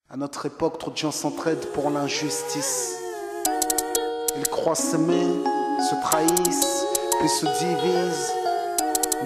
À notre époque, trop de gens s'entraident pour l'injustice. Ils croient s'aimer, se trahissent, puis se divisent.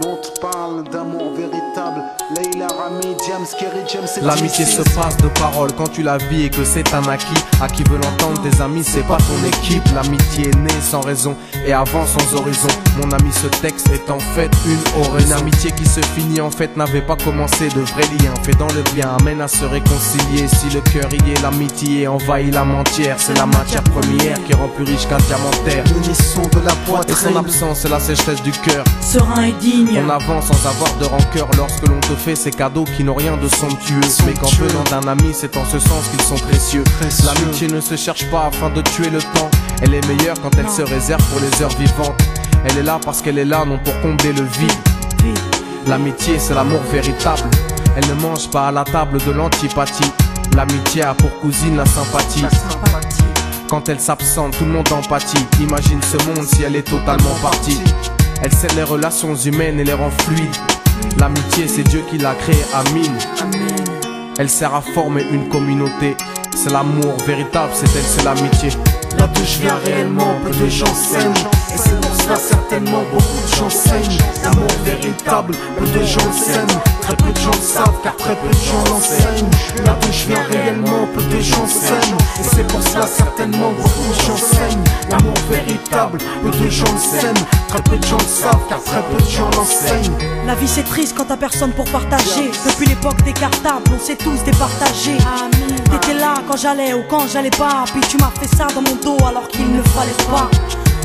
Nous on te parle d'amour véritable. Leila, Rami, Diams, Kerry, James et l'amitié se passe de paroles quand tu la vis et que c'est un acquis. À qui veut l'entendre, tes amis, c'est pas ton équipe. L'amitié est née sans raison et avant sans horizon. Mon ami, ce texte est en fait une oraison. Une amitié qui se finit en fait n'avait pas commencé. De vrais liens faits dans le bien amène à se réconcilier. Si le cœur y est, l'amitié envahit la mentière. C'est la matière première qui rend plus riche qu'un diamantaire. Le naisson de la Et son poitrine. absence, c'est la sécheresse du cœur. Serein et digne. On avance sans avoir de rancœur lorsque l'on te fait ces cadeaux qui n'ont rien de somptueux. Mais qu'en venant d'un ami, c'est en ce sens qu'ils sont précieux. L'amitié ne se cherche pas afin de tuer le temps. Elle est meilleure quand elle se réserve pour les heures vivantes. Elle est là parce qu'elle est là, non pour combler le vide. L'amitié, c'est l'amour véritable. Elle ne mange pas à la table de l'antipathie. L'amitié a pour cousine la sympathie. Quand elle s'absente, tout le monde empathie. Imagine ce monde si elle est totalement partie. Elle scelle les relations humaines et les rend fluides. L'amitié, c'est Dieu qui l'a créée, Amin. Elle sert à former une communauté. C'est l'amour véritable, c'est elle, c'est l'amitié. Là d'où je viens réellement, peu de gens s'aiment. Et c'est pour cela certainement beaucoup de gens saignent. L'amour véritable, peu de gens s'aiment. Très peu de gens le savent car très peu de gens l'enseignent. Là d'où je viens réellement, peu de gens s'aiment. Et c'est pour cela certainement beaucoup de gens saignent. L'amour véritable, peu de gens le s'aiment. Très peu de gens le savent car très peu de gens l'enseignent. La vie c'est triste quand t'as personne pour partager. Depuis l'époque des cartables, on s'est tous départagés. T'étais là quand j'allais ou quand j'allais pas. Puis tu m'as fait ça dans mon dos alors qu'il ne fallait pas.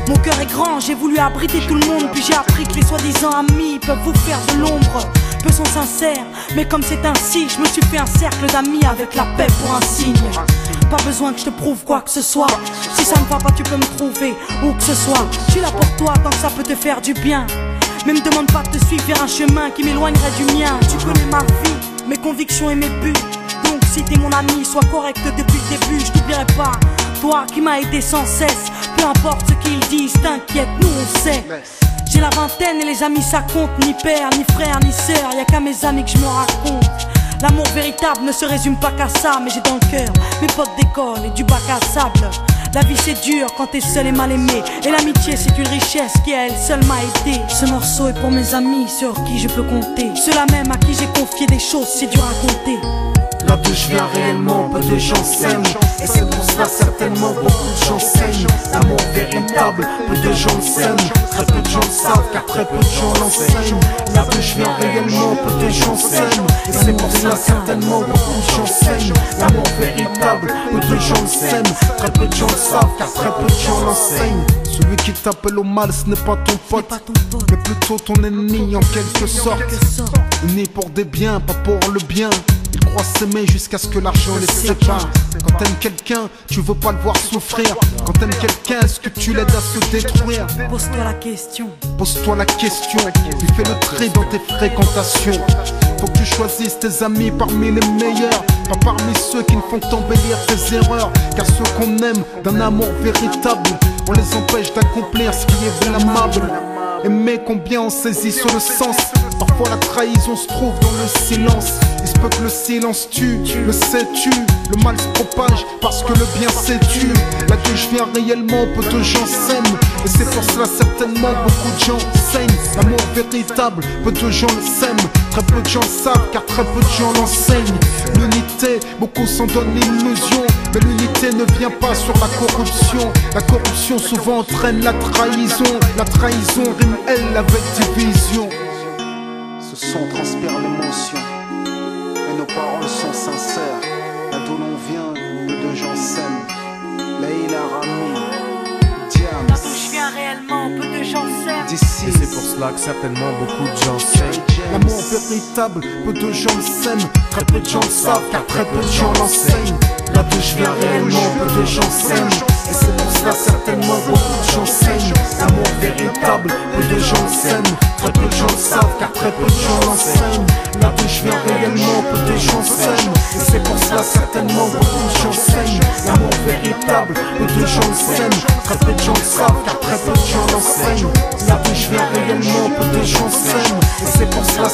Mon cœur est grand, j'ai voulu abriter tout le monde. Puis j'ai appris que les soi-disant amis peuvent vous faire de l'ombre. Peu sont sincères, mais comme c'est ainsi, je me suis fait un cercle d'amis avec la paix pour un signe. Pas besoin que je te prouve quoi que ce soit. Si ça ne va pas, tu peux me trouver où que ce soit. Je suis là pour toi tant que ça peut te faire du bien. Mais me demande pas de te suivre vers un chemin qui m'éloignerait du mien. Tu connais ma vie, mes convictions et mes buts. Donc si t'es mon ami, sois correct depuis le début. Je t'oublierai pas, toi qui m'as aidé sans cesse. Peu importe ce qu'ils disent, t'inquiète, nous on sait. J'ai la vingtaine et les amis ça compte. Ni père, ni frère, ni sœur, y'a qu'à mes amis que je me raconte. L'amour véritable ne se résume pas qu'à ça. Mais j'ai dans le cœur mes potes d'école et du bac à sable. La vie c'est dur quand t'es seul et mal aimé. Et l'amitié c'est une richesse qui à elle seule m'a aidé. Ce morceau est pour mes amis sur qui je peux compter. Ceux-là même à qui j'ai confié des choses c'est dur à compter. Là d'où je viens réellement, peu de gens s'aiment. Et c'est pour cela certainement beaucoup de gens saignent. L'amour véritable, peu de gens s'aiment. Très peu de gens le savent car très peu de gens l'enseignent. Là d'où je viens réellement, peu de gens s'aiment. Et c'est pour cela certainement beaucoup de gens saignent. L'amour véritable, peu de gens le s'aiment. Très peu de gens le savent car très peu de gens l'enseignent. Celui qui t'appelle au mal ce n'est pas ton pote, mais plutôt ton ennemi en quelque sorte. Unis pour des biens, pas pour le bien. Ils croient s'aimer jusqu'à ce que l'argent les sépare. Quand t'aimes quelqu'un, tu veux pas le voir souffrir. Quand t'aimes quelqu'un, est-ce que tu l'aides à se détruire? Pose-toi la question. Pose-toi la question, puis fais le tri dans tes fréquentations. Faut que tu choisisses tes amis parmi les meilleurs, pas parmi ceux qui ne font qu'embellir tes erreurs. Car ceux qu'on aime d'un amour véritable, on les empêche d'accomplir ce qui est blâmable. Aimer combien on saisit sur le sens. Parfois la trahison se trouve dans le silence. Il se peut que le silence tue, le sais-tu. Le mal se propage parce que le bien s'étue. Là d'où je viens réellement, peu de gens s'aiment. Et c'est pour cela certainement beaucoup de gens saignent. L'amour véritable, peu de gens le s'aiment. Très peu de gens le savent car très peu de gens l'enseignent. L'unité, beaucoup s'en donnent l'illusion. Mais l'unité ne vient pas sur la corruption. La corruption souvent entraîne la trahison. La trahison rime elle avec division. Ce son transpire l'émotion et nos paroles sont sincères. Là d'où l'on vient, peu de gens s'aiment. Leila, Rami, Diams. Là d'où je viens réellement, peu de gens s'aiment. D'ici, Et c'est pour cela que certainement beaucoup de gens s'aiment. l'amour véritable, peu de gens le s'aiment. Très peu de gens le savent car très peu de gens l'enseignent. Là d'où je viens réellement, peu de gens s'aiment. Et c'est pour cela certainement beaucoup de gens saignent. L'amour véritable, peu de gens le s'aiment. Très peu de gens le savent car très peu de gens l'enseignent. Là d'où je viens réellement, peu de gens s'aiment. Et c'est pour cela certainement beaucoup de gens saignent. L'amour véritable, peu de gens le s'aiment. Très peu de gens le savent car très peu de gens l'enseignent. Là d'où je viens réellement, peu de gens s'aiment. Et c'est pour cela